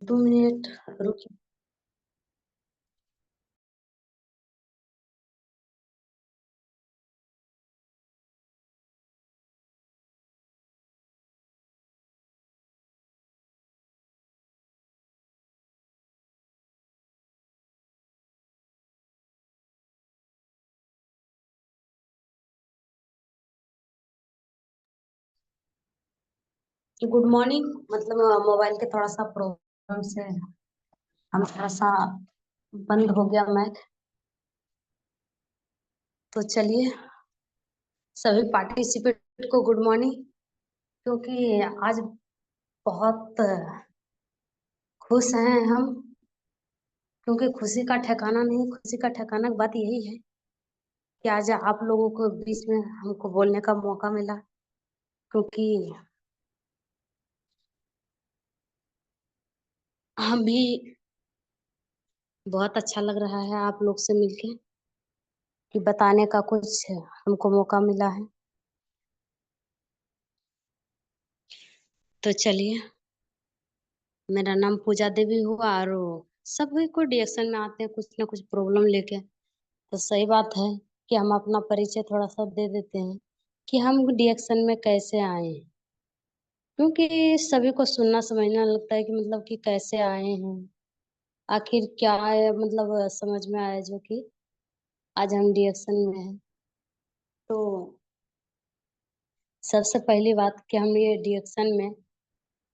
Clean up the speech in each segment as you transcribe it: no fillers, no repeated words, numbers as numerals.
2 minute रुकिए। Good morning. Mobile के थोड़ा सा प्रॉब्लम से हम थोड़ा सा बंद हो गया मैच। तो चलिए सभी पार्टिसिपेट को गुड मॉर्निंग। क्योंकि आज बहुत खुश हैं हम। क्योंकि खुशी का ठिकाना नहीं, खुशी का ठिकाना की बात यही है कि आज आप लोगों को बीच में हमको बोलने का मौका मिला। क्योंकि हम भी बहुत अच्छा लग रहा है आप लोग से मिलके कि बताने का कुछ हमको मौका मिला है। तो चलिए, मेरा नाम पूजा देवी हुआ और सभी को डिएक्शन में आते हैं कुछ ना कुछ प्रॉब्लम लेके। तो सही बात है कि हम अपना परिचय थोड़ा सा दे देते हैं कि हम डिएक्शन में कैसे आए हैं। क्योंकि सभी को सुनना समझना लगता है कि कि कैसे आए हैं, आखिर क्या है, समझ में आया जो कि आज हम डिएक्शन में हैं। तो सबसे पहली बात कि हम ये डिएक्शन में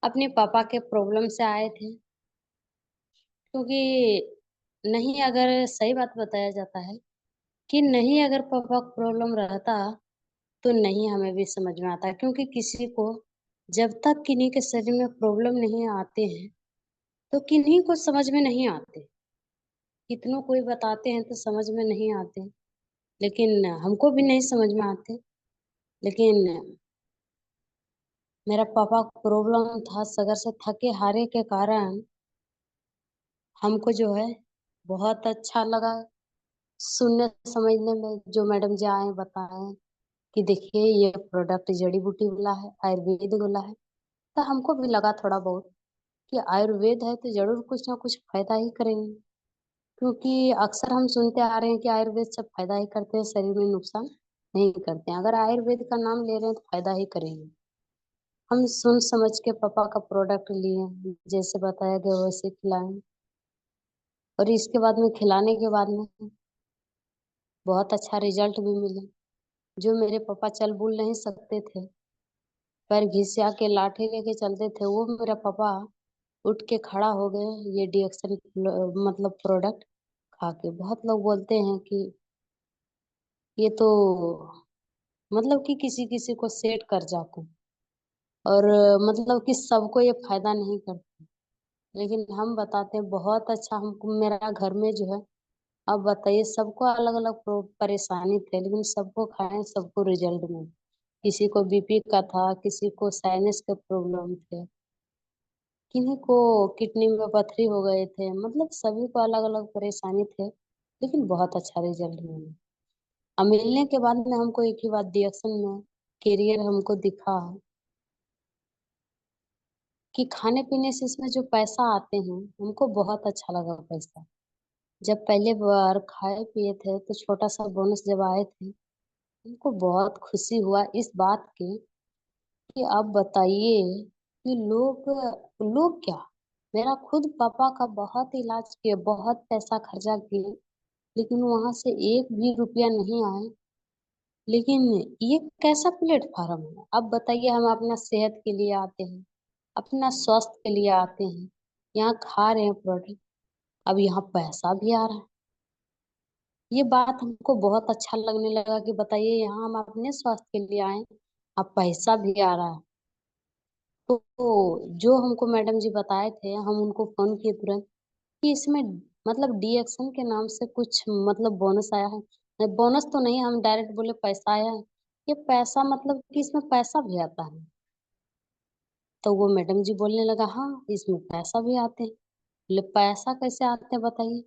अपने पापा के प्रॉब्लम से आए थे। क्योंकि नहीं, अगर सही बात बताया जाता है कि नहीं, अगर पापा को प्रॉब्लम रहता तो नहीं हमें भी समझ में आता। क्योंकि किसी को जब तक किन्हीं के शरीर में प्रॉब्लम नहीं आते हैं तो किन्हीं को समझ में नहीं आते। कितनों कोई बताते हैं तो समझ में नहीं आते, लेकिन हमको भी नहीं समझ में आते। लेकिन मेरा पापा को प्रॉब्लम था सगर से थके हारे के कारण हमको जो है बहुत अच्छा लगा सुनने समझने में। जो मैडम जी आए बताए कि देखिए ये प्रोडक्ट जड़ी बूटी वाला है, आयुर्वेद वाला है। तो हमको भी लगा थोड़ा बहुत कि आयुर्वेद है तो जरूर कुछ ना कुछ फायदा ही करेंगे। क्योंकि अक्सर हम सुनते आ रहे हैं कि आयुर्वेद सब फायदा ही करते हैं, शरीर में नुकसान नहीं करते हैं। अगर आयुर्वेद का नाम ले रहे हैं तो फायदा ही करेंगे। हम सुन समझ के पापा का प्रोडक्ट लिए, जैसे बताया गया वैसे खिलाएं। और इसके बाद में खिलाने के बाद में बहुत अच्छा रिजल्ट भी मिले। जो मेरे पापा चल बुल नहीं सकते थे, पैर घिसिया के लाठी लेके चलते थे, वो मेरा पापा उठ के खड़ा हो गए ये डिएक्शन प्रोडक्ट खा के। बहुत लोग बोलते हैं कि ये तो कि किसी किसी को सेट कर जाते हैं और कि सबको ये फायदा नहीं करता। लेकिन हम बताते हैं बहुत अच्छा। हमको मेरा घर में जो है, अब बताइए, सबको अलग अलग परेशानी थे, लेकिन सबको खाए, सबको रिजल्ट में। किसी को बीपी का था, किसी को साइनस के प्रॉब्लम थे, किन्हीं को किडनी में पथरी हो गए थे। सभी को अलग अलग परेशानी थे, लेकिन बहुत अच्छा रिजल्ट मिला। अब मिलने के बाद में हमको एक ही बात, डिएक्शन में कैरियर हमको दिखा कि खाने पीने से इसमें जो पैसा आते हैं हमको बहुत अच्छा लगा पैसा। जब पहले बार खाए पिए थे तो छोटा सा बोनस जब आए थे, हमको बहुत खुशी हुआ इस बात की कि आप बताइए कि लोग लोग क्या, मेरा खुद पापा का बहुत इलाज किए, बहुत पैसा खर्चा किए, लेकिन वहां से एक भी रुपया नहीं आए। लेकिन ये कैसा प्लेटफॉर्म है? अब बताइए, हम अपना सेहत के लिए आते हैं, अपना स्वास्थ्य के लिए आते हैं, यहाँ खा रहे हैं प्रोडक्ट, अब यहाँ पैसा भी आ रहा है। ये बात हमको बहुत अच्छा लगने लगा कि बताइए, यहाँ हम अपने स्वास्थ्य के लिए आए, अब पैसा भी आ रहा है। तो जो हमको मैडम जी बताए थे, हम उनको फोन किए तुरंत कि इसमें डीएक्शन के नाम से कुछ बोनस आया है। नहीं, बोनस तो नहीं, हम डायरेक्ट बोले पैसा आया है। ये पैसा कि इसमें पैसा भी आता है? तो वो मैडम जी बोलने लगा, हाँ इसमें पैसा भी आते हैं। बोले पैसा कैसे आते हैं बताइए?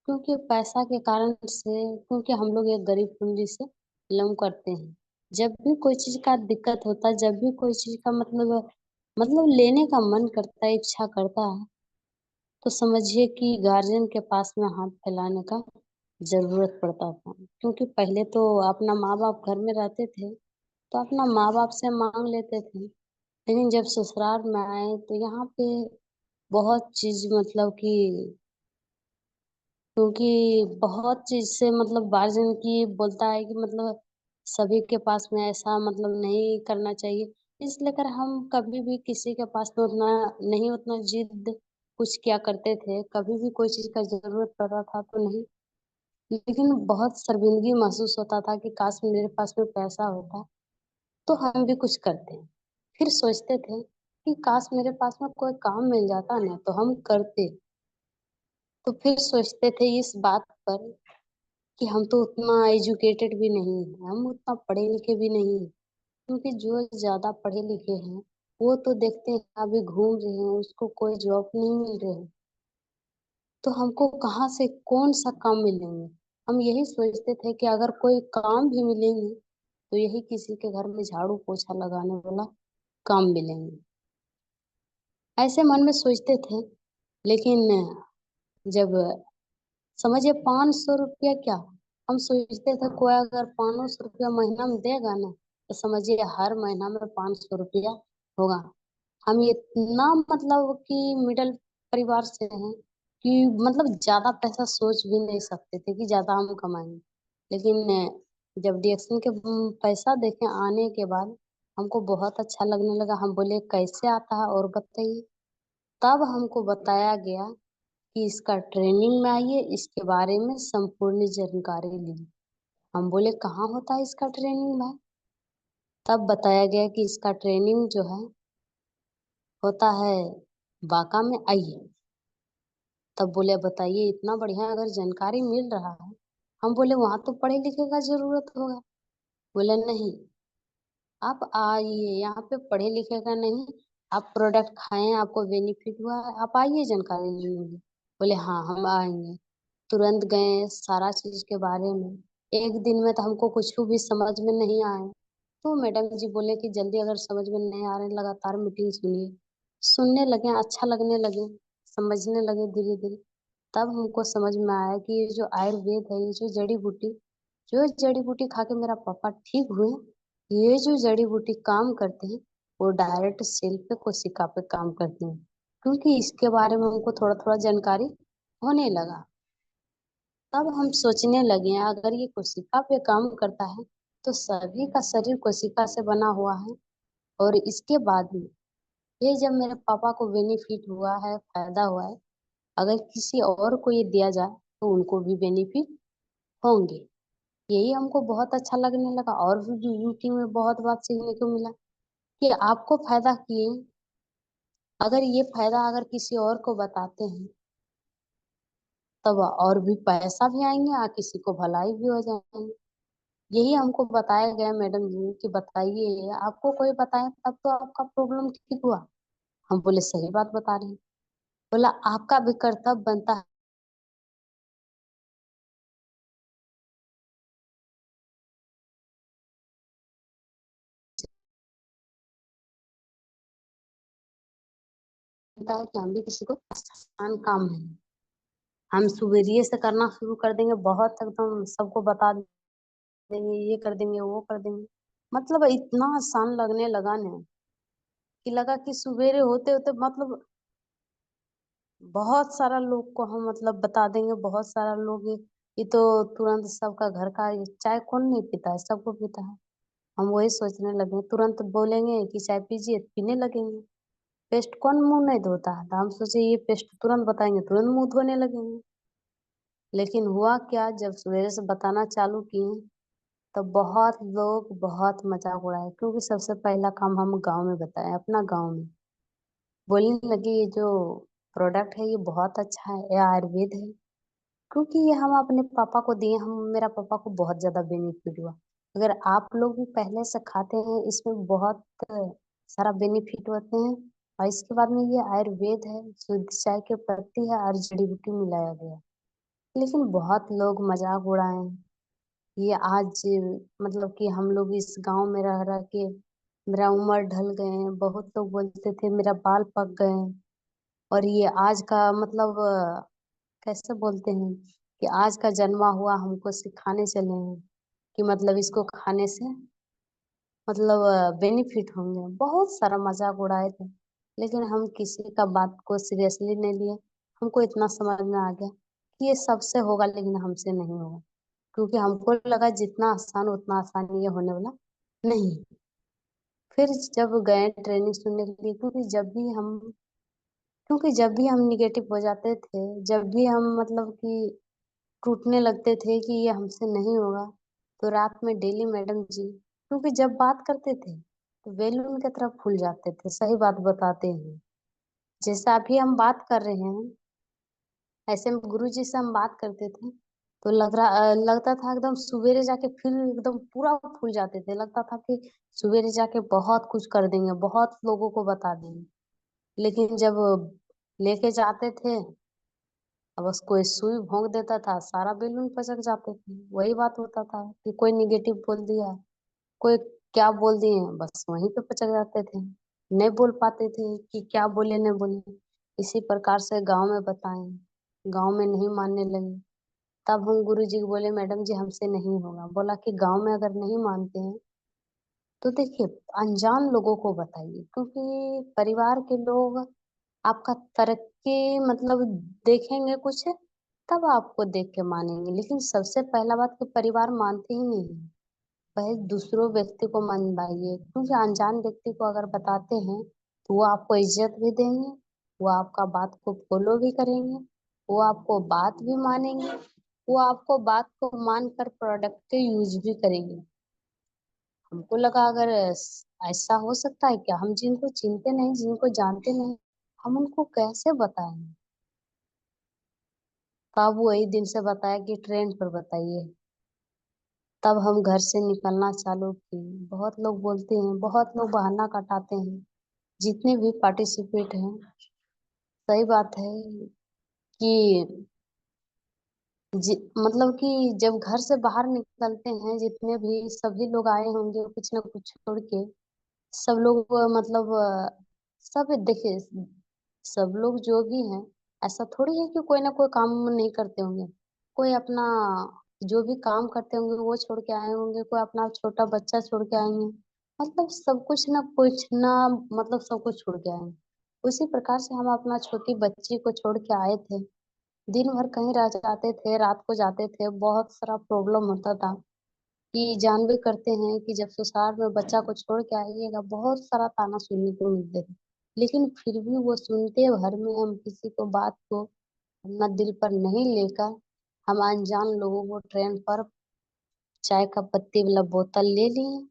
क्योंकि पैसा के कारण से, क्योंकि हम लोग एक गरीब फैमिली से बिलोंग करते हैं। जब भी कोई चीज का दिक्कत होता है, जब भी कोई चीज का लेने का मन करता है, इच्छा करता है, तो समझिए कि गार्जियन के पास में हाथ फैलाने का ज़रूरत पड़ता था। क्योंकि पहले तो अपना माँ-बाप घर में रहते थे, तो अपना माँ-बाप से माँग लेते थे। लेकिन जब ससुराल में आए तो यहाँ पे बहुत चीज़ मतलब कि क्योंकि बहुत चीज़ से मतलब गार्जियन की बोलता है कि मतलब सभी के पास में ऐसा मतलब नहीं करना चाहिए। इसलिए कर हम कभी भी किसी के पास में उतना नहीं उतना ज़िद कुछ किया करते थे। कभी भी कोई चीज़ का ज़रूरत पड़ता था तो नहीं, लेकिन बहुत शर्मिंदगी महसूस होता था कि काश मेरे पास में पैसा होता, तो हम भी कुछ करते। फिर सोचते थे कि काश मेरे पास में कोई काम मिल जाता ना तो हम करते। तो फिर सोचते थे इस बात पर कि हम तो उतना एजुकेटेड भी नहीं हैं, हम उतना पढ़े लिखे भी नहीं हैं, क्योंकि जो ज़्यादा पढ़े लिखे हैं, वो तो देखते हैं अभी घूम रहे हैं, उसको कोई जॉब नहीं मिल रही है, तो हमको कहाँ से कौन-सा काम मिलेंगे? हम यही सोचते थे कि अगर कोई काम भी मिलेंगे, तो यही किसी के घर में झाड़ू-पोछा लगाने वाला काम मिलेंगे। ऐसे मन में सोचते थे, लेकिन जब समझिए ₹500 क्या, हम सोचते थे कोई अगर ₹500 महीना में देगा ना, तो समझिए हर महीना में ₹500 होगा। हम इतना मतलब कि मिडल परिवार से हैं कि मतलब ज़्यादा पैसा सोच भी नहीं सकते थे कि ज़्यादा हम कमाएँगे। लेकिन जब डीएक्शन के पैसा देखे आने के बाद हमको बहुत अच्छा लगने लगा। हम बोले कैसे आता है और बताइए? तब हमको बताया गया कि इसका ट्रेनिंग में आइए, इसके बारे में संपूर्ण जानकारी लीजिए। हम बोले कहाँ होता है इसका ट्रेनिंग भाई? तब बताया गया कि इसका ट्रेनिंग जो है होता है बांका में आइए। तब बोले बताइए इतना बढ़िया अगर जानकारी मिल रहा है, हम बोले वहाँ तो पढ़े लिखे का ज़रूरत होगा। बोले नहीं, आप आइए यहाँ पे पढ़े लिखे का नहीं, आप प्रोडक्ट खाएँ, आपको बेनिफिट हुआ है, आप आइए जानकारी लेंगे। बोले हाँ, हम आएँगे। तुरंत गए सारा चीज़ के बारे में। एक दिन में तो हमको कुछ भी समझ में नहीं आया। तो मैडम जी बोले कि जल्दी अगर समझ में नहीं आ रहा है लगातार मीटिंग सुनिए। सुनने लगे, अच्छा लगने लगे, समझने लगे धीरे-धीरे। तब हमको समझ में आया कि ये जो आयुर्वेद है, ये जो जड़ी-बूटी खा के मेरा पापा ठीक हुए, ये जो जड़ी-बूटी काम करते हैं, वो डायरेक्ट सेल पे कोशिका पे काम करती हैं। क्योंकि इसके बारे में हमको थोड़ा-थोड़ा जानकारी होने लगा। तब हम सोचने लगे अगर ये कोशिका पे काम करता है, तो सभी का शरीर कोशिका से बना हुआ है और इसके बाद में ये जब मेरे पापा को बेनिफिट हुआ है, फ़ायदा हुआ है, अगर किसी और को ये दिया जाए, तो उनको भी बेनिफिट होंगे। यही हमको बहुत अच्छा लगने लगा और भी मीटिंग में बहुत बात सीखने को मिला कि आपको फ़ायदा किए, अगर ये फ़ायदा अगर किसी और को बताते हैं, तब और भी पैसा भी आएँगे किसी को भलाई भी हो जाएँगी। यही हमको बताया गया मैडम जी कि बताइए आपको कोई बताए तब तो आपका प्रॉब्लम ठीक हुआ। हम बोले सही बात बता रही हैं। बोला आपका भी कर्तव्य बनता है कि हम भी किसी को आसान काम है। हम सुबेरिये से करना शुरू कर देंगे बहुत एकदम सबको बता देंगे, ये कर देंगे, वो कर देंगे। मतलब इतना आसान लगने लगा ना कि लगा कि सुबेरे होते-होते मतलब बहुत सारा लोग को हम मतलब बता देंगे, बहुत सारा लोग ये तो तुरंत सबका घर का ये चाय कौन नहीं पीता है, सबको पीता है। हम वही सोचने लगे, तुरंत बोलेंगे कि चाय पीजिए, पीने लगेंगे। पेस्ट कौन मुँह नहीं धोता है? तो हम सोचे ये पेस्ट तुरंत बताएँगे, तुरंत मुँह धोने लगेंगे। लेकिन हुआ क्या जब सवेरे से बताना चालू किए, तो बहुत लोग बहुत मज़ाक उड़ाए क्योंकि सबसे पहला काम हम गाँव में बताए, अपना गाँव में। बोलने लगे ये जो प्रोडक्ट है ये बहुत अच्छा है, ये आयुर्वेद है। क्योंकि ये हम अपने पापा को दिए, हम मेरा पापा को बहुत ज़्यादा बेनिफिट हुआ। अगर आप लोग भी पहले से खाते हैं, इसमें बहुत सारा बेनिफिट होते हैं और इसके बाद में ये आयुर्वेद है, शुद्ध चाय की पत्ती है और जड़ी-बूटी मिलाया गया है। लेकिन बहुत लोग मज़ाक उड़ाए हैं। ये आज मतलब कि हम लोग इस गाँव में रह-रह के मेरा उम्र ढल गए हैं, बहुत लोग बोलते थे मेरा बाल पक गए हैं और ये आज का मतलब कैसे बोलते हैं कि आज का जन्मा हुआ हमको सिखाने चले हैं कि मतलब इसको खाने से मतलब बेनिफिट होंगे। बहुत सारा मजाक उड़ाए थे, लेकिन हम किसी का बात को सीरियसली नहीं लिए। हमको इतना समझ में आ गया कि ये सबसे होगा लेकिन हमसे नहीं होगा, क्योंकि हमको लगा जितना आसान उतना आसान ये होने वाला नहीं। फिर जब गए ट्रेनिंग सुनने के लिए, क्योंकि जब भी हम निगेटिव हो जाते थे, जब भी हम मतलब कि टूटने लगते थे कि ये हमसे नहीं होगा, तो रात में डेली मैडम जी, क्योंकि जब बात करते थे तो बैलून की तरह फूल जाते थे, सही बात बताते हैं। जैसे अभी हम बात कर रहे हैं, ऐसे में गुरु जी से हम बात करते थे तो लगता था एकदम सवेरे जाके फिर एकदम पूरा फूल जाते थे। लगता था कि सवेरे जाके बहुत कुछ कर देंगे, बहुत लोगों को बता देंगे। लेकिन जब लेके जाते थे, अब बस कोई सुई भोंक देता था, सारा बैलून पचक जाते थे। वही बात होता था कि कोई निगेटिव बोल दिया, कोई क्या बोल दिए, बस वहीं पे पचक जाते थे। नहीं बोल पाते थे कि क्या बोले नहीं बोले। इसी प्रकार से गांव में बताएं, गांव में नहीं मानने लगे। तब हम गुरु जी को बोले मैडम जी हमसे नहीं होगा। बोला कि गांव में अगर नहीं मानते हैं तो देखिए अनजान लोगों को बताइए, क्योंकि परिवार के लोग आपका तरक्की मतलब देखेंगे कुछ, तब आपको देख के मानेंगे। लेकिन सबसे पहला बात कि परिवार मानते ही नहीं है। पहले दूसरों व्यक्ति को मनवाइए, क्योंकि अनजान व्यक्ति को अगर बताते हैं तो वो आपको इज्जत भी देंगे, वो आपका बात को फॉलो भी करेंगे, वो आपको बात भी मानेंगे, वो आपको बात को मानकर प्रोडक्ट के यूज भी करेंगे। हमको लगा अगर ऐसा हो सकता है क्या, हम जिनको चिनते नहीं, जिनको जानते नहीं, हम उनको कैसे बताएं। तब वही दिन से बताया कि ट्रेन पर बताइए। तब हम घर से निकलना चालू किए। बहुत लोग बोलते हैं, बहुत लोग बहाना कटाते हैं, जितने भी पार्टिसिपेट हैं। सही बात है कि मतलब कि जब घर से बाहर निकलते हैं, जितने भी सभी लोग आए होंगे कुछ ना कुछ छोड़ के। सब लोग मतलब सब देखिए, सब लोग जो भी हैं, ऐसा थोड़ी है कि कोई ना कोई काम नहीं करते होंगे। कोई अपना जो भी काम करते होंगे वो छोड़ के आए होंगे, कोई अपना छोटा बच्चा छोड़ के आएंगे। मतलब सब कुछ ना कुछ ना, मतलब सब कुछ छोड़ के आएंगे। उसी प्रकार से हम अपना छोटी बच्ची को छोड़ के आए थे। दिन भर कहीं रह जाते थे, रात को जाते थे, बहुत सारा प्रॉब्लम होता था कि जानबे करते हैं कि जब ससुराल में बच्चा को छोड़ के आइएगा, बहुत सारा ताना सुनने को मिलते थे। लेकिन फिर भी वो सुनते भर में हम किसी को बात को अपना दिल पर नहीं लेकर, हम अनजान लोगों को ट्रेन पर चाय का पत्ती वाला बोतल ले लिए।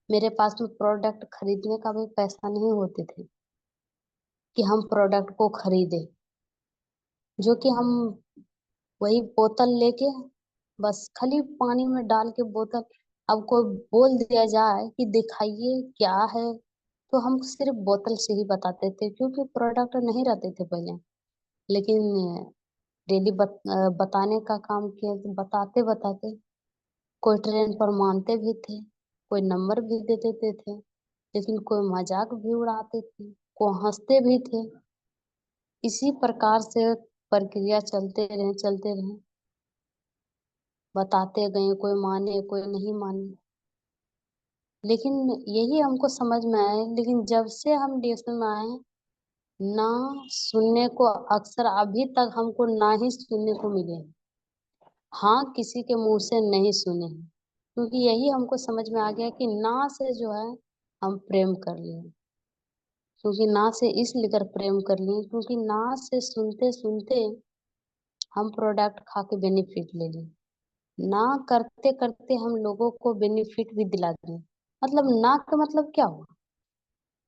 मेरे पास में प्रोडक्ट खरीदने का भी पैसा नहीं होते थे कि हम प्रोडक्ट को खरीदे, जो कि हम वही बोतल लेके बस खाली पानी में डाल के बोतल, अब कोई बोल दिया जाए कि दिखाइए क्या है, तो हम सिर्फ बोतल से ही बताते थे, क्योंकि प्रोडक्ट नहीं रहते थे पहले। लेकिन डेली बताने का काम किया तो बताते बताते कोई ट्रेन पर मानते भी थे, कोई नंबर भी दे देते थे, लेकिन कोई मजाक भी उड़ाते थे, कोई हंसते भी थे। इसी प्रकार से प्रक्रिया चलते रहे, बताते गए, कोई माने कोई नहीं माने। लेकिन यही हमको समझ में आया, लेकिन जब से हम डीएसएल में आए ना, सुनने को अक्सर अभी तक हमको ना ही सुनने को मिले हैं। हाँ, किसी के मुंह से नहीं सुने हैं, क्योंकि यही हमको समझ में आ गया कि ना से जो है हम प्रेम कर लिए। क्योंकि ना से इसलिए कर प्रेम कर लिए क्योंकि ना से सुनते सुनते हम प्रोडक्ट खा के बेनिफिट ले लिए। ना करते करते हम लोगों को बेनिफिट भी दिला दिए। मतलब ना का मतलब क्या हुआ,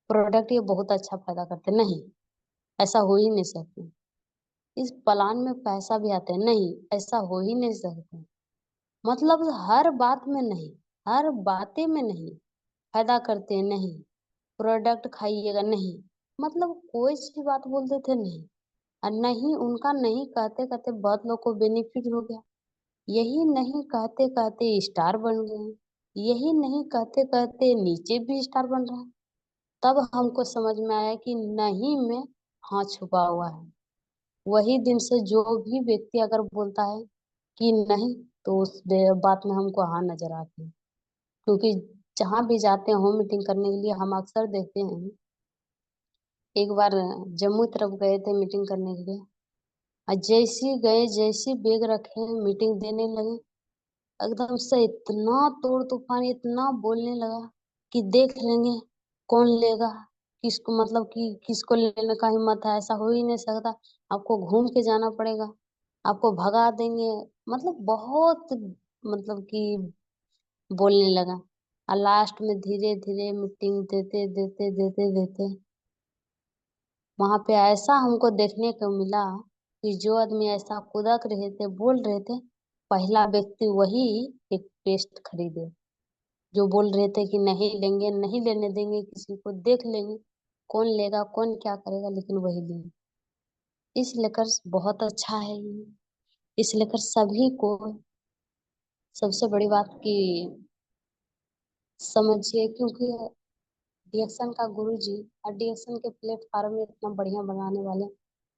प्रोडक्ट ये बहुत अच्छा फायदा करते नहीं, ऐसा हो ही नहीं सकता। इस प्लान में पैसा भी आता है नहीं, ऐसा हो ही नहीं सकता। मतलब हर बात में नहीं, हर बातें में नहीं, फायदा करते हैं नहीं, प्रोडक्ट खाइएगा नहीं, मतलब कोई सी बात बोलते थे नहीं। और नहीं, उनका नहीं कहते कहते बहुत लोग को बेनिफिट हो गया। यही नहीं कहते कहते स्टार बन गए, यही नहीं कहते कहते नीचे भी स्टार बन रहा है। तब हमको समझ में आया कि नहीं में हाँ छुपा हुआ है। वही दिन से जो भी व्यक्ति अगर बोलता है कि नहीं, तो उस बात में हमको हाँ नजर आती है। क्योंकि जहाँ भी जाते हैं होम मीटिंग करने के लिए, हम अक्सर देखते हैं। एक बार जम्मू तरफ गए थे मीटिंग करने के लिए, और जैसे ही गए, जैसे ही बैग रखे मीटिंग देने लगे, एकदम से इतना तोड़ तूफान, इतना बोलने लगा कि देख लेंगे कौन लेगा, किसको, मतलब कि किसको लेने का हिम्मत है, ऐसा हो ही नहीं सकता, आपको घूम के जाना पड़ेगा, आपको भगा देंगे। मतलब बहुत, मतलब कि बोलने लगा। और लास्ट में धीरे धीरे मीटिंग देते देते देते देते वहां पे ऐसा हमको देखने को मिला कि जो आदमी ऐसा कुदक रहे थे, बोल रहे थे, पहला व्यक्ति वही एक टेस्ट खरीदे। जो बोल रहे थे कि नहीं लेंगे, नहीं लेने देंगे किसी को, देख लेंगे कौन लेगा, कौन क्या करेगा, लेकिन वही लिए। इस लेकर बहुत अच्छा है ये। इस लेकर सभी को, सबसे बड़ी बात की समझिए, क्योंकि डीएक्शन का गुरु जी और डीएक्शन के प्लेटफार्म में इतना बढ़िया बनाने वाले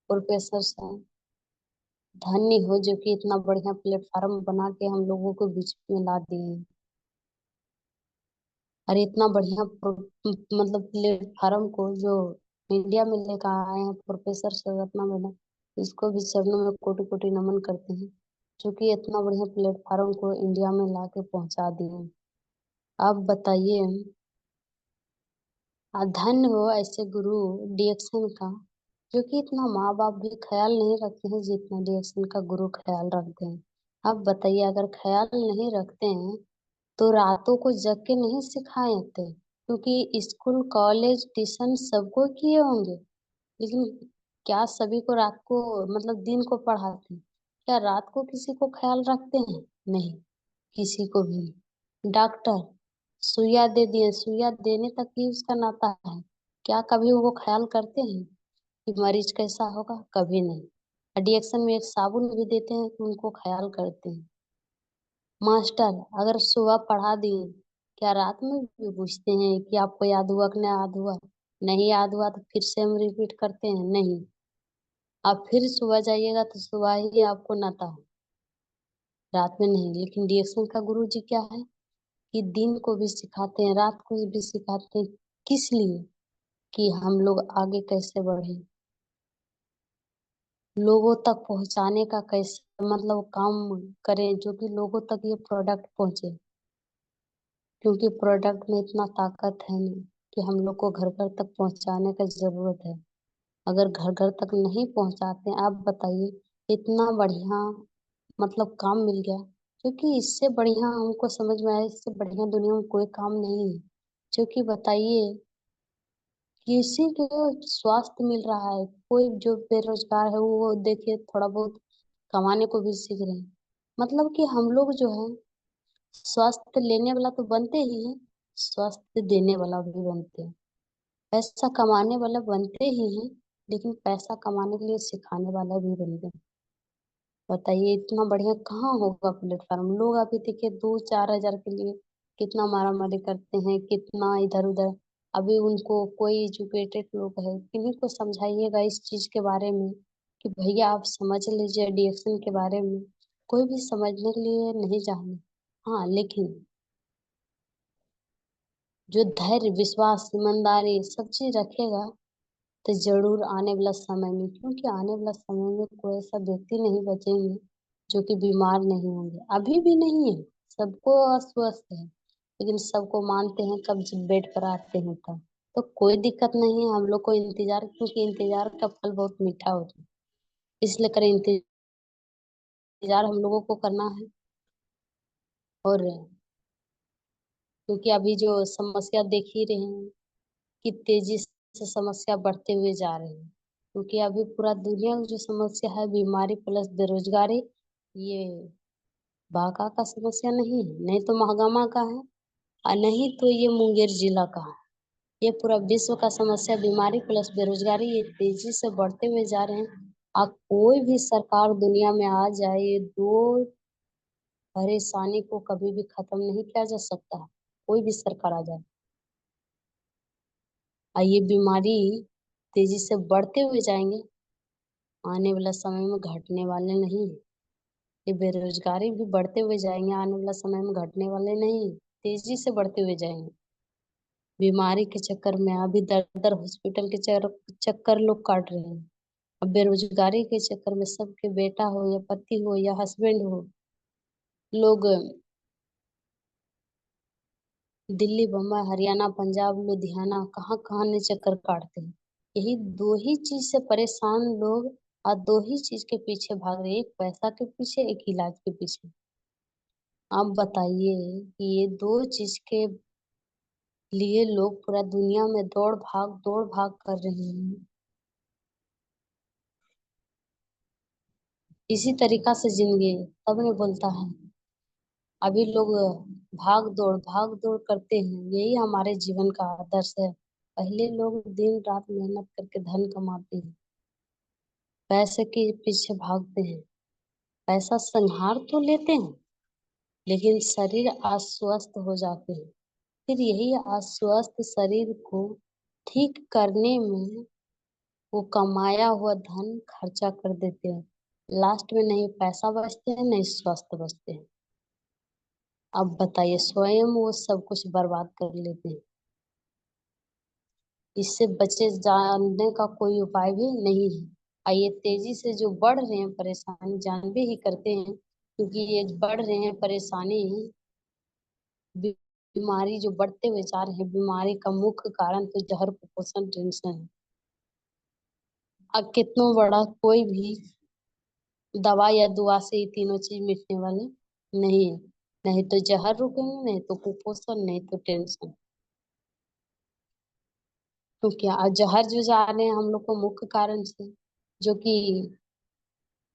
प्रोफेसर हैं। धन्य हो जो कि इतना बढ़िया प्लेटफार्म बना के हम लोगों को बीच में ला दिए हैं। और इतना बढ़िया मतलब प्लेटफार्म को जो इंडिया में लेकर आए हैं प्रोफेसर रत्ना मैडम, इसको भी चरणों में कोटि कोटि नमन करते हैं, जो कि इतना बढ़िया प्लेटफार्म को इंडिया में ला के पहुंचा दिए हैं। आप बताइए, धन्य हो ऐसे गुरु डीएक्शन का, जो कि इतना माँ बाप भी ख्याल नहीं रखते हैं जितना डीएक्शन का गुरु ख्याल रखते हैं। आप बताइए, अगर ख्याल नहीं रखते हैं तो रातों को जग के नहीं सिखाए थे, क्योंकि स्कूल कॉलेज ट्यूशन सबको किए होंगे, लेकिन क्या सभी को रात को, मतलब दिन को पढ़ाते हैं? क्या रात को किसी को ख्याल रखते हैं? नहीं, किसी को भी नहीं। डॉक्टर सुइया दे दिए, सुइया देने तक ही उसका नाता है, क्या कभी वो ख्याल करते हैं कि मरीज कैसा होगा? कभी नहीं। डिएक्शन में एक साबुन भी देते हैं तो उनको ख्याल करते हैं। मास्टर अगर सुबह पढ़ा दिए, क्या रात में भी पूछते हैं कि आपको याद हुआ कि नहीं याद हुआ? नहीं याद हुआ तो फिर से हम रिपीट करते हैं? नहीं। आप फिर सुबह जाइएगा तो सुबह ही आपको नाता हो, रात में नहीं। लेकिन डीएक्शन का गुरु जी क्या है कि दिन को भी सिखाते हैं, रात को भी सिखाते हैं। किस लिए? कि हम लोग आगे कैसे बढ़े, लोगों तक पहुंचाने का कैसे, मतलब काम करें, जो कि लोगों तक ये प्रोडक्ट पहुंचे। क्योंकि प्रोडक्ट में इतना ताकत है नहीं कि हम लोग को घर घर तक पहुंचाने का जरूरत है। अगर घर घर तक नहीं पहुंचाते, आप बताइए, इतना बढ़िया मतलब काम मिल गया, क्योंकि इससे बढ़िया हमको समझ में आया, इससे बढ़िया दुनिया में कोई काम नहीं है। क्योंकि बताइए, किसी को स्वास्थ्य मिल रहा है, कोई जो बेरोजगार है वो देखिए थोड़ा बहुत कमाने को भी सीख रहे हैं। मतलब कि हम लोग जो है, स्वास्थ्य लेने वाला तो बनते ही है, स्वास्थ्य देने वाला भी बनते हैं। पैसा कमाने वाला बनते ही हैं, लेकिन पैसा कमाने के लिए सिखाने वाला भी बनते हैं। बताइए, इतना बढ़िया कहाँ होगा प्लेटफॉर्म? लोग अभी देखिए 2-4 हजार के लिए कितना मारा मारी करते हैं, कितना इधर उधर। अभी उनको कोई एजुकेटेड लोग है, किन्हीं को समझाइएगा इस चीज के बारे में कि भैया आप समझ लीजिए डीएक्शन के बारे में। कोई भी समझने के लिए नहीं जाने। हाँ, लेकिन जो धैर्य, विश्वास, ईमानदारी सब चीज रखेगा, तो जरूर आने वाला समय में, क्योंकि आने वाला समय में कोई ऐसा व्यक्ति नहीं बचेंगे जो कि बीमार नहीं होंगे। अभी भी नहीं है, सबको अस्वस्थ है, लेकिन सबको मानते हैं कब जब बेड पर आते हैं तब। तो कोई दिक्कत नहीं है हम लोग को इंतजार, क्योंकि इंतजार का फल बहुत मीठा होता है। इसलिए करें इंतजार, हम लोगों को करना है। और क्योंकि अभी जो समस्या देख ही रहे हैं कि तेजी से समस्या बढ़ते हुए जा रही है, क्योंकि अभी पूरा दुनिया की जो समस्या है, बीमारी प्लस बेरोजगारी, ये बाका का समस्या नहीं है, नहीं तो महागामा का है, और नहीं तो ये मुंगेर जिला का है। ये पूरा विश्व का समस्या बीमारी प्लस बेरोजगारी, ये तेजी से बढ़ते हुए जा रहे हैं। अब कोई भी सरकार दुनिया में आ जाए, ये दो परेशानी को कभी भी खत्म नहीं किया जा सकता। कोई भी सरकार आ जाए, और ये बीमारी तेजी से बढ़ते हुए जाएंगे, आने वाला समय में घटने वाले नहीं। ये बेरोजगारी भी बढ़ते हुए जाएंगे, आने वाला समय में घटने वाले नहीं, तेजी से बढ़ते हुए जाएंगे। बीमारी के चक्कर में अभी दर दर हॉस्पिटल के चक्कर लोग काट रहे हैं। अब बेरोजगारी के चक्कर में सबके बेटा हो या पति हो या हस्बैंड हो, लोग दिल्ली, बम्बई, हरियाणा, पंजाब, लुधियाना, कहाँ कहाँ ने चक्कर काटते हैं। यही दो ही चीज से परेशान लोग और दो ही चीज के पीछे भाग रहे हैं, एक पैसा के पीछे, एक इलाज के पीछे। आप बताइए कि ये दो चीज के लिए लोग पूरा दुनिया में दौड़ भाग कर रहे हैं। इसी तरीका से जिंदगी तब नहीं बोलता है। अभी लोग भाग दौड़ करते हैं, यही हमारे जीवन का आदर्श है। पहले लोग दिन रात मेहनत करके धन कमाते हैं, पैसे के पीछे भागते हैं, पैसा संहार तो लेते हैं, लेकिन शरीर अस्वस्थ हो जाते हैं। फिर यही अस्वस्थ शरीर को ठीक करने में वो कमाया हुआ धन खर्चा कर देते हैं। लास्ट में नहीं पैसा बचते हैं, नहीं स्वास्थ्य बचते हैं। अब बताइए, स्वयं वो सब कुछ बर्बाद कर लेते हैं। इससे बचे जाने का कोई उपाय भी नहीं है। ये तेजी से जो बढ़ रहे हैं परेशानी जानबे ही करते हैं, क्योंकि ये बढ़ रहे हैं परेशानी, बीमारी जो बढ़ते हुए जा रहे हैं, बीमारी का मुख्य कारण तो जहर कुपोषण टेंशन है। अब कितना बड़ा कोई भी दवा या दुआ से ये तीनों चीज मिटने वाले नहीं है। नहीं तो जहर रुकेंगे, नहीं तो कुपोषण, नहीं तो टेंशन। तो क्या जहर जो जा रहे हैं हम लोग को मुख्य कारण से, जो कि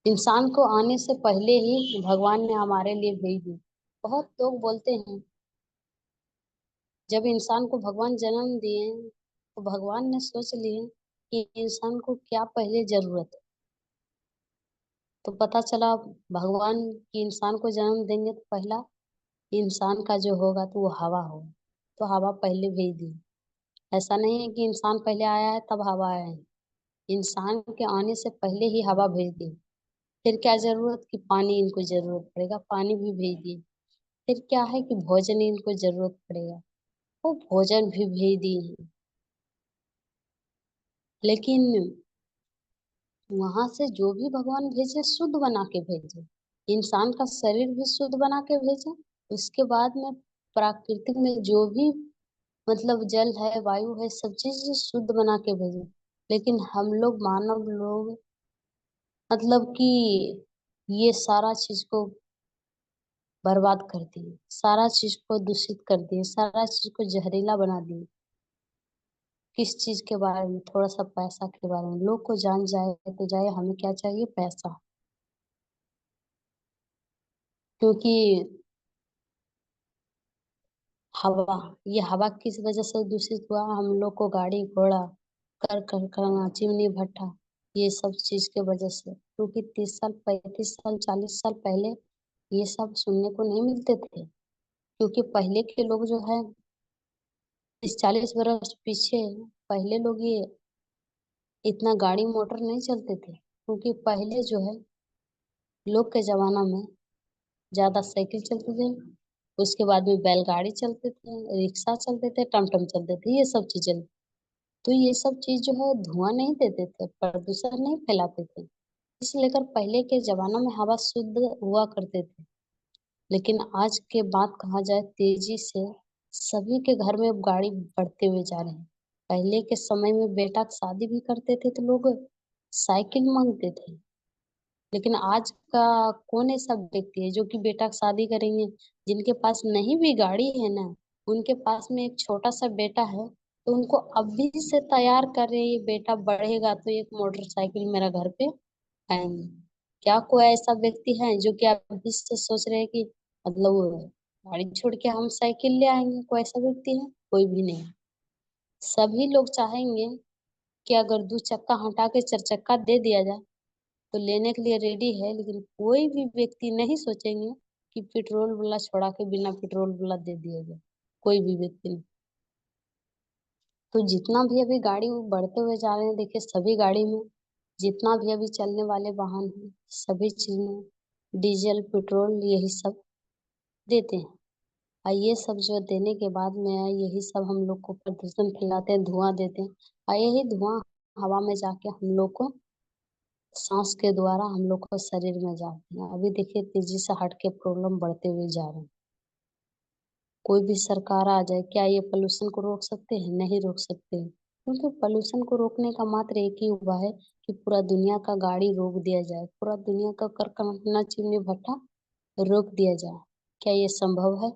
इंसान को आने से पहले ही भगवान ने हमारे लिए भेज दी। बहुत लोग बोलते हैं जब इंसान को भगवान जन्म दिए तो भगवान ने सोच लिए कि इंसान को क्या पहले जरूरत है। तो पता चला भगवान की इंसान को जन्म देंगे तो पहला इंसान का जो होगा तो वो हवा होगा, तो हवा पहले भेज दी। ऐसा नहीं है कि इंसान पहले आया है तब हवा आया है, इंसान के आने से पहले ही हवा भेज दी। फिर क्या जरूरत कि पानी इनको जरूरत पड़ेगा, पानी भी भेज दिए। फिर क्या है कि भोजन इनको जरूरत पड़ेगा, वो भोजन भी भेज दिए। लेकिन वहां से जो भी भगवान भेजे शुद्ध बना के भेजे, इंसान का शरीर भी शुद्ध बना के भेजे। उसके बाद में प्राकृतिक में जो भी मतलब जल है, वायु है, सब चीज शुद्ध बना के भेजे। लेकिन हम लोग मानव लोग मतलब कि ये सारा चीज को बर्बाद कर दिए, सारा चीज को दूषित कर दिए, सारा चीज को जहरीला बना दिए। किस चीज के बारे में? थोड़ा सा पैसा के बारे में। लोग को जान जाए तो जाए, हमें क्या चाहिए? पैसा। क्योंकि हवा, ये हवा किस वजह से दूषित हुआ? हम लोग को गाड़ी घोड़ा कर कर करना, चिमनी भट्ठा, ये सब चीज के वजह से। क्योंकि 30 साल, 35 साल, 40 साल पहले ये सब सुनने को नहीं मिलते थे। क्योंकि पहले के लोग जो है 30 40 वर्ष पीछे, पहले लोग ये इतना गाड़ी मोटर नहीं चलते थे। क्योंकि पहले जो है लोग के जमाना में ज्यादा साइकिल चलते थे, उसके बाद में बैलगाड़ी चलते थे, रिक्शा चलते थे, टमटम चलते थे, ये सब चीजें। तो ये सब चीज जो है धुआं नहीं देते थे, प्रदूषण नहीं फैलाते थे। इसलिए लेकर पहले के जमानों में हवा शुद्ध हुआ करते थे। लेकिन आज के बात कहा जाए तेजी से सभी के घर में अब गाड़ी बढ़ते हुए जा रहे हैं। पहले के समय में बेटा की शादी भी करते थे तो लोग साइकिल मांगते थे। लेकिन आज का कौन ऐसा व्यक्ति है जो कि बेटा की शादी करेंगे? जिनके पास नहीं भी गाड़ी है ना, उनके पास में एक छोटा सा बेटा है, तो उनको अभी से तैयार कर रहे हैं, ये बेटा बढ़ेगा तो एक मोटरसाइकिल मेरा घर पे आएंगे। क्या कोई ऐसा व्यक्ति है जो कि अभी से सोच रहे हैं कि मतलब वो गाड़ी छोड़ के हम साइकिल ले आएंगे? कोई ऐसा व्यक्ति है? कोई भी नहीं। सभी लोग चाहेंगे कि अगर 2 चक्का हटा के 4 चक्का दे दिया जाए तो लेने के लिए रेडी है। लेकिन कोई भी व्यक्ति नहीं सोचेंगे कि पेट्रोल वाला छोड़ा के बिना पेट्रोल वाला दे दिया जाए। कोई भी व्यक्ति नहीं। तो जितना भी अभी गाड़ी बढ़ते हुए जा रहे हैं, देखिए सभी गाड़ी में जितना भी अभी चलने वाले वाहन हैं, सभी चीज में डीजल पेट्रोल यही सब देते हैं। और ये सब जो देने के बाद में है, यही सब हम लोग को प्रदूषण फैलाते हैं, धुआं देते हैं। और यही धुआं हवा में जाके हम लोग को सांस के द्वारा हम लोग को शरीर में जाते हैं। अभी देखिए तेजी से हार्ट के प्रॉब्लम बढ़ते हुए जा रहे हैं। कोई भी सरकार आ जाए, क्या ये पोल्यूशन को रोक सकते हैं? नहीं रोक सकते हैं। क्योंकि पोल्यूशन को रोकने का मात्र एक ही उपाय है कि पूरा दुनिया का गाड़ी रोक दिया जाए, पूरा दुनिया का कारखाना चिमनी भट्टा रोक दिया जाए। क्या ये संभव है?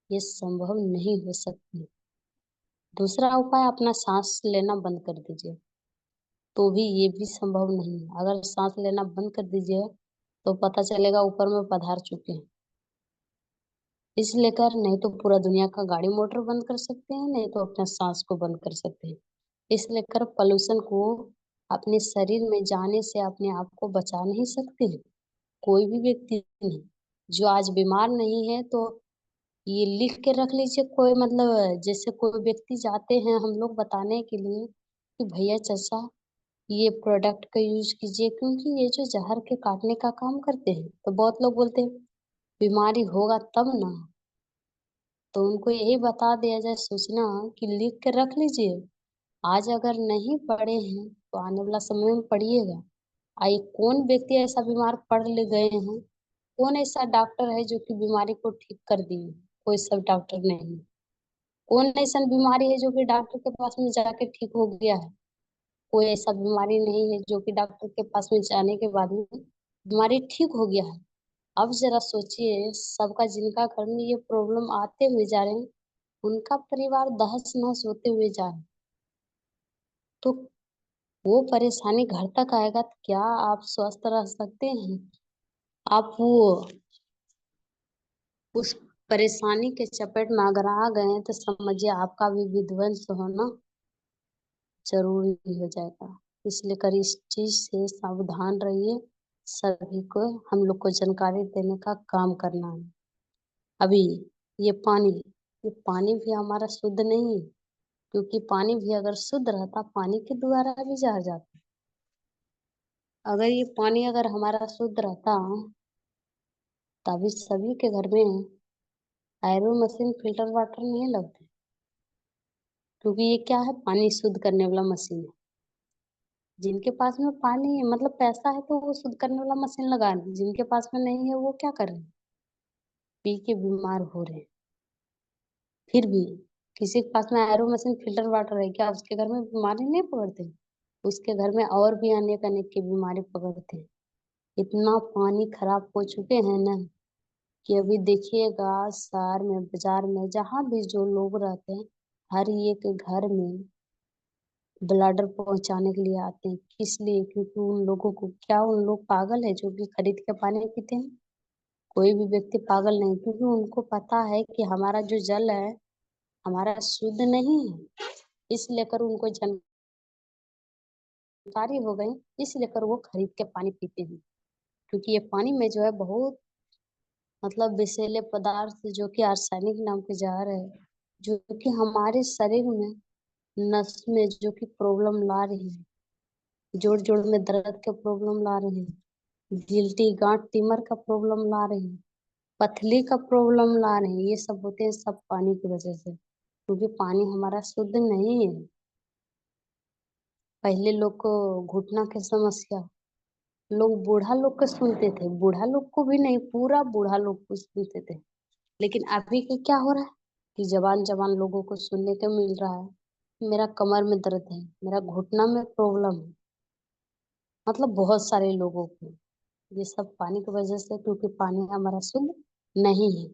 ये संभव नहीं हो सकती। दूसरा उपाय, अपना सांस लेना बंद कर दीजिए। तो भी ये भी संभव नहीं है। अगर सांस लेना बंद कर दीजिए तो पता चलेगा ऊपर में पधार चुके हैं। इस लेकर नहीं तो पूरा दुनिया का गाड़ी मोटर बंद कर सकते हैं, नहीं तो अपना सांस को बंद कर सकते हैं। इस लेकर पोल्यूशन को अपने शरीर में जाने से अपने आप को बचा नहीं सकते हैं। कोई भी व्यक्ति नहीं जो आज बीमार नहीं है, तो ये लिख के रख लीजिए। कोई मतलब जैसे कोई व्यक्ति जाते हैं हम लोग बताने के लिए कि भैया चाचा ये प्रोडक्ट का यूज कीजिए, क्योंकि ये जो जहर के काटने का काम करते हैं, तो बहुत लोग बोलते हैं बीमारी होगा तब ना। तो उनको यही बता दिया जाए, सोचना कि लिख के रख लीजिए। आज अगर नहीं पढ़े हैं तो आने वाला समय में पढ़िएगा। आइए, कौन व्यक्ति ऐसा बीमार पड़ ले गए हैं? कौन ऐसा डॉक्टर है जो कि बीमारी को ठीक कर दिए? कोई सब डॉक्टर नहीं। कौन ऐसा बीमारी है जो कि डॉक्टर के पास में जाके ठीक हो गया है? कोई ऐसा बीमारी नहीं है जो कि डॉक्टर के पास में जाने के बाद में बीमारी ठीक हो गया है। अब जरा सोचिए, सबका जिनका घर में ये प्रॉब्लम आते हुए जा रहे हैं, उनका परिवार तहस नहस होते हुए जा रहा है। तो वो परेशानी घर तक आएगा तो क्या आप स्वस्थ रह सकते हैं? आप वो उस परेशानी के चपेट में अगर आ गए हैं, तो समझिए आपका भी विध्वंस होना जरूरी हो जाएगा। इसलिए कर इस चीज से सावधान रहिए। सभी को हम लोग को जानकारी देने का काम करना है। अभी ये पानी ये पानी भी हमारा शुद्ध नहीं है, क्योंकि पानी भी अगर शुद्ध रहता, पानी के द्वारा भी जहर जाता। अगर ये पानी अगर हमारा शुद्ध रहता, तभी सभी के घर में आरओ मशीन, फिल्टर वाटर नहीं लगते। क्योंकि ये क्या है, पानी शुद्ध करने वाला मशीन है। जिनके पास में पानी है, मतलब पैसा है, तो वो शुद्ध करने वाला मशीन लगा रहे हैं। जिनके पास में नहीं है, वो क्या कर रहे हैं? पी के बीमार हो रहे हैं। फिर भी किसी के पास में आरओ मशीन, फिल्टर वाटर है, क्या उसके घर में बीमारी नहीं पकड़ते? उसके घर में और भी अनेक अनेक की बीमारी पकड़ते हैं। इतना पानी खराब हो चुके हैं ना, कि अभी देखिएगा शहर में, बाजार में, जहाँ भी जो लोग रहते हैं, हर एक घर में ब्लडर पहुंचाने के लिए आते हैं। किस लिए? क्योंकि उन लोगों को क्या, उन लोग पागल है जो कि खरीद के पानी पीते हैं? कोई भी व्यक्ति पागल नहीं, क्योंकि उनको पता है कि हमारा जो जल है हमारा शुद्ध नहीं है। इस लेकर उनको जानकारी हो गई, इस लेकर वो खरीद के पानी पीते हैं। क्योंकि ये पानी में जो है बहुत मतलब विषैले पदार्थ जो कि आर्सेनिक नाम के जहर है, जो कि हमारे शरीर में नस में जो कि प्रॉब्लम ला रही है, जोड़ जोड़ में दर्द के प्रॉब्लम ला रही है, गिल्टी गांठ टीमर का प्रॉब्लम ला रही है, पथरी का प्रॉब्लम ला रहे हैं। ये सब होते हैं सब पानी की वजह से, क्योंकि पानी हमारा शुद्ध नहीं है। पहले लोग को घुटना की समस्या, लोग बूढ़ा लोग को सुनते थे, बूढ़ा लोग को भी नहीं, पूरा बूढ़ा लोग को सुनते थे। लेकिन अभी के क्या हो रहा है कि जवान जवान लोगों को सुनने को मिल रहा है मेरा कमर में दर्द है, मेरा घुटना में प्रॉब्लम है। मतलब बहुत सारे लोगों को, ये सब पानी की वजह से, क्योंकि पानी हमारा शुद्ध नहीं है।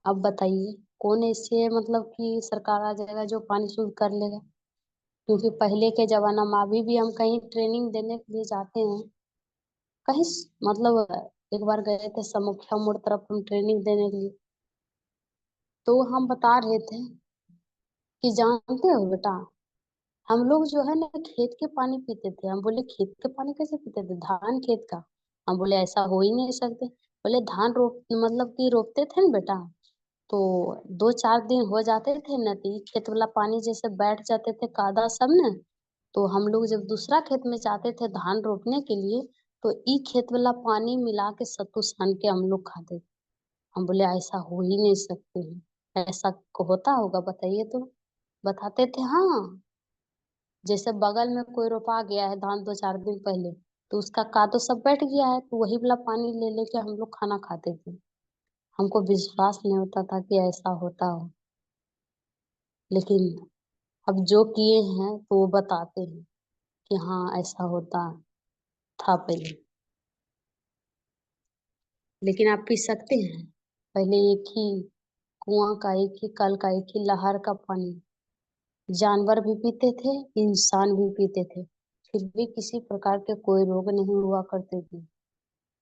अब बताइए, कौन ऐसे मतलब कि सरकार आ जाएगा जो पानी शुद्ध कर लेगा? क्योंकि पहले के जमाना में, अभी भी हम कहीं ट्रेनिंग देने के लिए जाते हैं, कहीं मतलब एक बार गए थे समुखिया मोड़ तरफ हम ट्रेनिंग देने के लिए, तो हम बता रहे थे कि जानते हो बेटा, हम लोग जो है ना खेत के पानी पीते थे। हम बोले खेत के पानी कैसे पीते थे? धान खेत का। हम बोले ऐसा हो ही नहीं सकते। बोले धान रोप मतलब कि रोपते थे ना बेटा, तो 2-4 दिन हो जाते थे न, तो ई खेत वाला पानी जैसे बैठ जाते थे कादा सब न, तो हम लोग जब दूसरा खेत में जाते थे धान रोपने के लिए, तो ई खेत वाला पानी मिला के सत्तू सान के हम लोग खाते थे। हम बोले ऐसा हो ही नहीं सकते हैं, ऐसा होता होगा बताइए तो? बताते थे हाँ, जैसे बगल में कोई रोपा गया है धान 2-4 दिन पहले, तो उसका कादो सब बैठ गया है, तो वही वाला पानी ले लेके हम लोग खाना खाते थे। हमको विश्वास नहीं होता था कि ऐसा होता हो, लेकिन अब जो किए हैं तो वो बताते हैं कि हाँ ऐसा होता था पहले। लेकिन आप पी सकते हैं? पहले एक ही कुआँ का, एक ही कल का, एक ही नहर का पानी जानवर भी पीते थे, इंसान भी पीते थे, फिर भी किसी प्रकार के कोई रोग नहीं हुआ करते थे।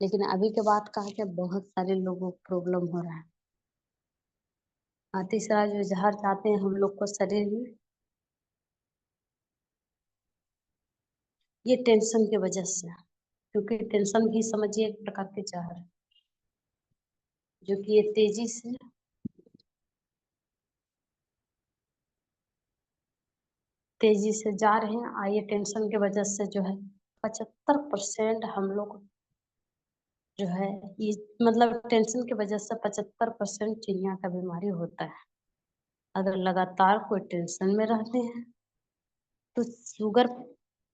लेकिन अभी के बात का है कि बहुत सारे लोगों को प्रॉब्लम हो रहा है। तीसरा जो जहर जाते हैं हम लोग को शरीर में, ये टेंशन की वजह से, क्योंकि टेंशन भी समझिए एक प्रकार के जहर है, जो कि ये तेजी से जा रहे हैं। ये टेंशन की वजह से जो है 75% हम लोग जो है, ये मतलब टेंशन की वजह से 75% चिड़िया का बीमारी होता है। अगर लगातार कोई टेंशन में रहते हैं तो शुगर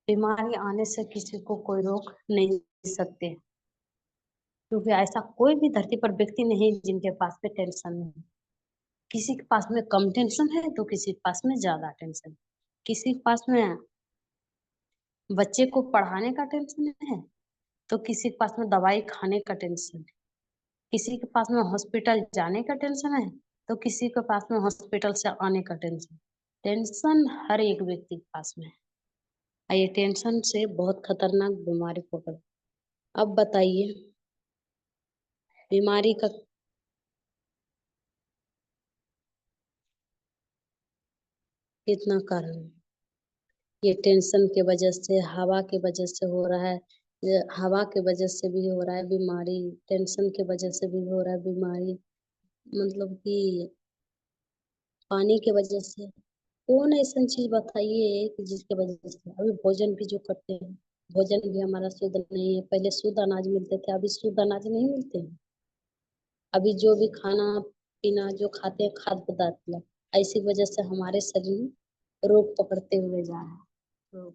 बीमारी आने से किसी को कोई रोक नहीं सकते, क्योंकि ऐसा कोई भी धरती पर व्यक्ति नहीं जिनके पास में टेंशन नहीं। किसी के पास में कम टेंशन है तो किसी के पास में ज्यादा टेंशन, किसी के पास में बच्चे को पढ़ाने का टेंशन है तो किसी के पास में दवाई खाने का टेंशन है, किसी के पास में हॉस्पिटल जाने का टेंशन है तो किसी के पास में हॉस्पिटल से आने का टेंशन। टेंशन हर एक व्यक्ति के पास में है, और ये टेंशन से बहुत खतरनाक बीमारी पकड़। अब बताइए बीमारी का कितना कारण है? ये टेंशन के वजह से, हवा के वजह से हो रहा है। ये हवा के वजह से भी हो रहा है बीमारी, टेंशन के वजह से भी हो रहा है बीमारी, मतलब कि पानी के वजह से। कौन ऐसा चीज बताइए कि जिसके वजह से, अभी भोजन भी जो करते हैं, भोजन भी हमारा शुद्ध नहीं है। पहले शुद्ध अनाज मिलते थे, अभी शुद्ध अनाज नहीं मिलते हैं। अभी जो भी खाना पीना जो खाते हैं खाद्य पदार्थ में, ऐसी वजह से हमारे शरीर में रोग पकड़ते हुए जा रहे हैं। तो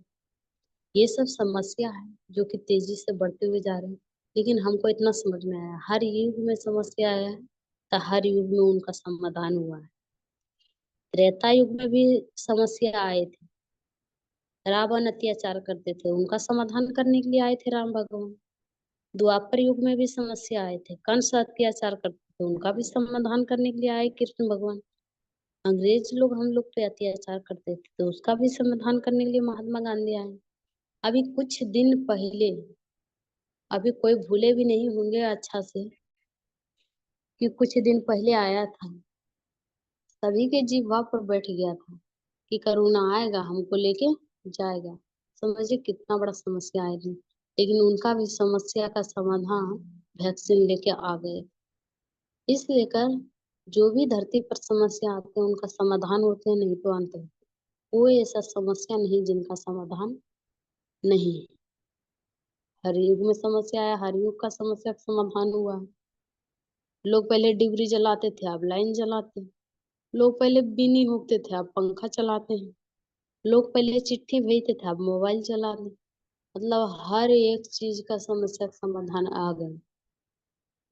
ये सब समस्या है जो कि तेजी से बढ़ते हुए जा रहे हैं। लेकिन हमको इतना समझ में आया, हर युग में समस्या आया है तो हर युग में उनका समाधान हुआ है। त्रेता युग में भी समस्या आए थे, रावण अत्याचार करते थे, उनका समाधान करने के लिए आए थे राम भगवान। द्वापर युग में भी समस्या आए थे, कंस अत्याचार करते थे, उनका भी समाधान करने के लिए आए कृष्ण भगवान। अंग्रेज लोग हम लोग पे अत्याचार करते थे तो उसका भी समाधान करने के लिए महात्मा गांधी आए। अभी कुछ दिन पहले, अभी कोई भूले भी नहीं होंगे अच्छा से, कि कुछ दिन पहले आया था, सभी के जीवा पर बैठ गया था कि करोना आएगा हमको लेके जाएगा। समझिए कितना बड़ा समस्या है जी। लेकिन उनका भी समस्या का समाधान वैक्सीन लेके आ गए। इस लेकर जो भी धरती पर समस्या आते हैं उनका समाधान होते हैं, नहीं तो अंत होते हैं। कोई ऐसा समस्या नहीं जिनका समाधान नहीं है। हर युग में समस्या है, हर युग का समस्या का समाधान हुआ है। लोग पहले डिबरी जलाते थे, अब लाइन जलाते हैं। लोग पहले बिनी होते थे, अब पंखा चलाते हैं। लोग पहले चिट्ठी भेजते थे, अब मोबाइल चलाते हैं। मतलब हर एक चीज का समस्या का समाधान आ गया।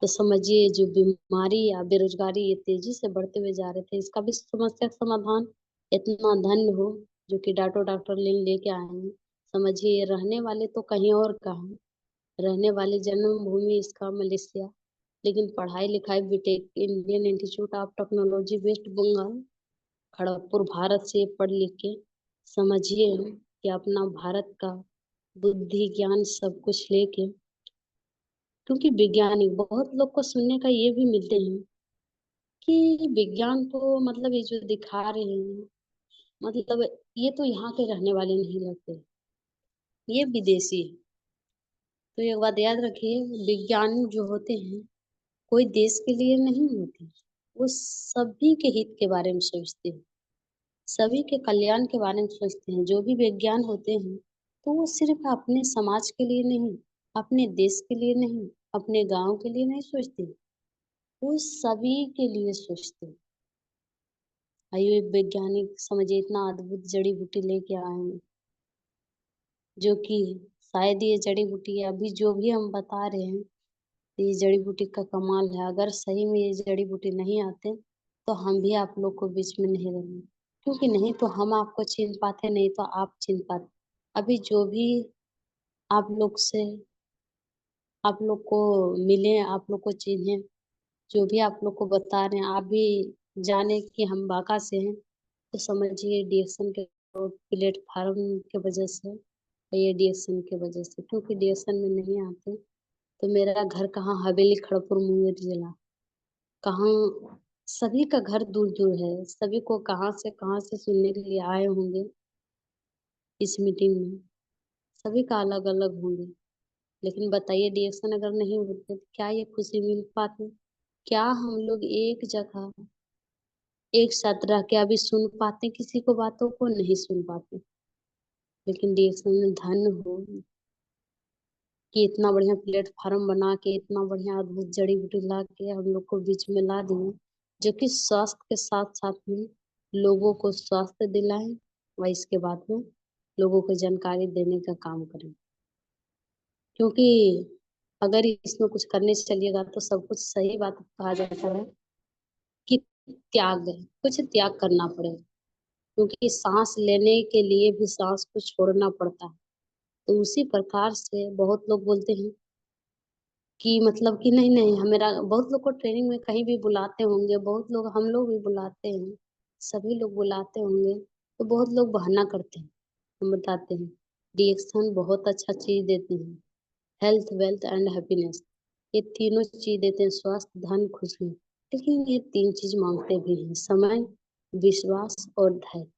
तो समझिए जो बीमारी या बेरोजगारी ये तेजी से बढ़ते हुए जा रहे थे, इसका भी समस्या का समाधान इतना धन्य हो जो कि डॉक्टर लेके आए हैं। समझिए ये रहने वाले तो कहीं और का है, रहने वाली जन्मभूमि इसका मलेशिया, लेकिन पढ़ाई लिखाई BTech Indian institute of technology west Bengal Kharagpur Bharat से पढ़ लिख के समझिए कि अपना भारत का बुद्धि ज्ञान सब कुछ लेके, क्योंकि वैज्ञानिक बहुत लोग को सुनने का ये भी मिलते हैं कि विज्ञान तो मतलब ये जो दिखा रहे हैं, मतलब ये तो यहाँ के रहने वाले नहीं लगते, ये विदेशी है। तो एक बात याद रखिए, विज्ञान जो होते हैं कोई देश के लिए नहीं होते, वो सभी के हित के बारे में सोचते हैं, सभी के कल्याण के बारे में सोचते हैं। जो भी विज्ञान होते हैं, तो वो सिर्फ अपने समाज के लिए नहीं, अपने देश के लिए नहीं, अपने गांव के लिए नहीं सोचते, वो सभी के लिए सोचते हैं। आइए वैज्ञानिक समझिए इतना अद्भुत जड़ी बूटी लेके आए हैं, जो कि शायद ये जड़ी बूटी अभी जो भी हम बता रहे हैं, ये जड़ी बूटी का कमाल है। अगर सही में ये जड़ी बूटी नहीं आते, तो हम भी आप लोग को बीच में नहीं रहेंगे। क्योंकि नहीं तो हम आपको छीन पाते, नहीं तो आप छीन पाते। अभी जो भी आप लोग से आप लोग को मिले, आप लोग को चिन्हे, जो भी आप लोग को बता रहे हैं, आप भी जाने कि हम बांका से हैं, तो समझिए डीएक्शन के प्लेटफार्म के वजह से, ये डीएक्शन के वजह से। क्योंकि डीएक्शन में नहीं आते, तो मेरा घर कहाँ, हवेली खड़गपुर मुंगेर जिला कहाँ, सभी का घर दूर दूर है। सभी को कहाँ से सुनने के लिए आए होंगे इस मीटिंग में, सभी का अलग अलग होंगे। लेकिन बताइए डीएक्शन अगर नहीं होते तो क्या ये खुशी मिल पाती? क्या हम लोग एक जगह एक साथ रह के अभी सुन पाते किसी को, बातों को नहीं सुन पाते। लेकिन डीएक्शन में धन्य हो कि इतना बढ़िया प्लेटफार्म बना के, इतना बढ़िया अद्भुत जड़ी बूटी ला के हम लोग को बीच में ला दिए, जो कि स्वास्थ्य के साथ साथ में लोगों को स्वास्थ्य दिलाएं, व इसके बाद में लोगों को जानकारी देने का काम करें। क्योंकि अगर इसमें कुछ करने से चलिएगा तो सब कुछ सही बात कहा जाता है कि त्याग है, कुछ त्याग करना पड़ेगा। क्योंकि सांस लेने के लिए भी सांस को छोड़ना पड़ता है। तो उसी प्रकार से बहुत लोग बोलते हैं कि मतलब कि नहीं नहीं हमेरा, बहुत लोग को ट्रेनिंग में कहीं भी बुलाते होंगे, बहुत लोग, हम लोग भी बुलाते हैं, सभी लोग बुलाते होंगे, तो बहुत लोग बहाना करते हैं। हम बताते हैं डीएक्शन बहुत अच्छा चीज देते हैं, हेल्थ वेल्थ एंड हैप्पीनेस, ये तीनों चीज देते हैं, स्वास्थ्य धन खुशी। लेकिन ये तीन चीज मांगते भी हैं, समय, विश्वास और धैर्य।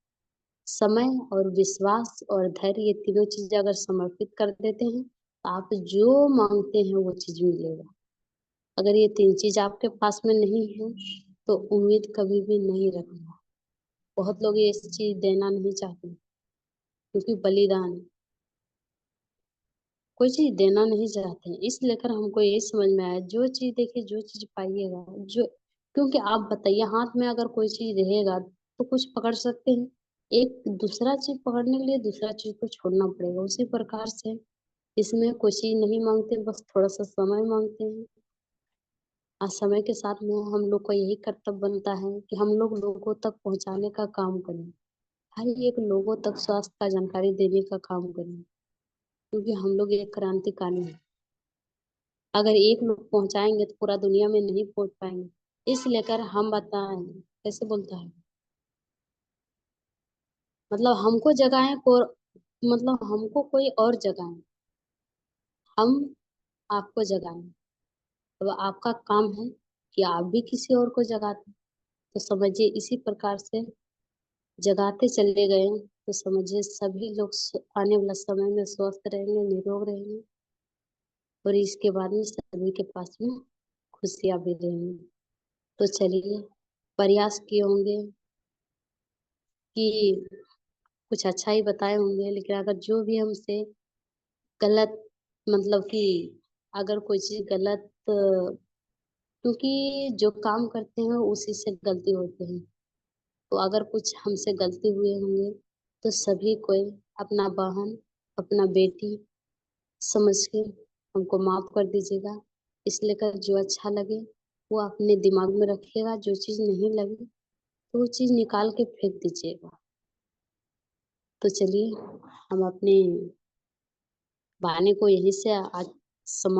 समय और विश्वास और धैर्य, ये तीनों चीजें अगर समर्पित कर देते हैं, तो आप जो मांगते हैं वो चीज मिलेगा। अगर ये तीन चीज आपके पास में नहीं है, तो उम्मीद कभी भी नहीं रखना। बहुत लोग ये चीज देना नहीं चाहते, क्योंकि बलिदान, कोई चीज देना नहीं चाहते हैं। इस लेकर हमको यही समझ में आया, जो चीज देखिए, जो चीज पाइएगा, जो, क्योंकि आप बताइए हाथ में अगर कोई चीज रहेगा तो कुछ पकड़ सकते हैं, एक दूसरा चीज पकड़ने के लिए दूसरा चीज को छोड़ना पड़ेगा। उसी प्रकार से इसमें कोई चीज नहीं मांगते, बस थोड़ा सा समय मांगते हैं। आज समय के साथ में हम लोग का यही कर्तव्य बनता है कि हम लोग लोगों तक पहुंचाने का काम करें, हर एक लोगों तक स्वास्थ्य का जानकारी देने का काम करें। क्योंकि हम लोग एक क्रांतिकारी हैं, अगर एक लोग पहुंचाएंगे तो पूरा दुनिया में नहीं पहुंच पाएंगे। इस लेकर हम बताएं, कैसे बोलता है, मतलब हमको जगाएं को, मतलब हमको कोई और जगाएं, हम आपको जगाएं। अब आपका काम है कि आप भी किसी और को जगाते, तो समझिए इसी प्रकार से जगाते चले गए, तो समझिए सभी लोग आने वाला समय में स्वस्थ रहेंगे, निरोग रहेंगे, और इसके बाद में सभी के पास में खुशियां भी रहेंगी। तो चलिए, प्रयास किए होंगे कि कुछ अच्छा ही बताए होंगे, लेकिन अगर जो भी हमसे गलत, मतलब कि अगर कोई चीज गलत, क्योंकि जो काम करते हैं उसी से गलती होती है, तो अगर कुछ हमसे गलती हुए होंगे, तो सभी कोई अपना बहन, अपना बेटी समझ के हमको माफ कर दीजिएगा। इसलिए कर जो अच्छा लगे वो अपने दिमाग में रखिएगा, जो चीज नहीं लगे तो वो चीज निकाल के फेंक दीजिएगा। तो चलिए, हम अपने बहाने को यहीं से आज समाप्त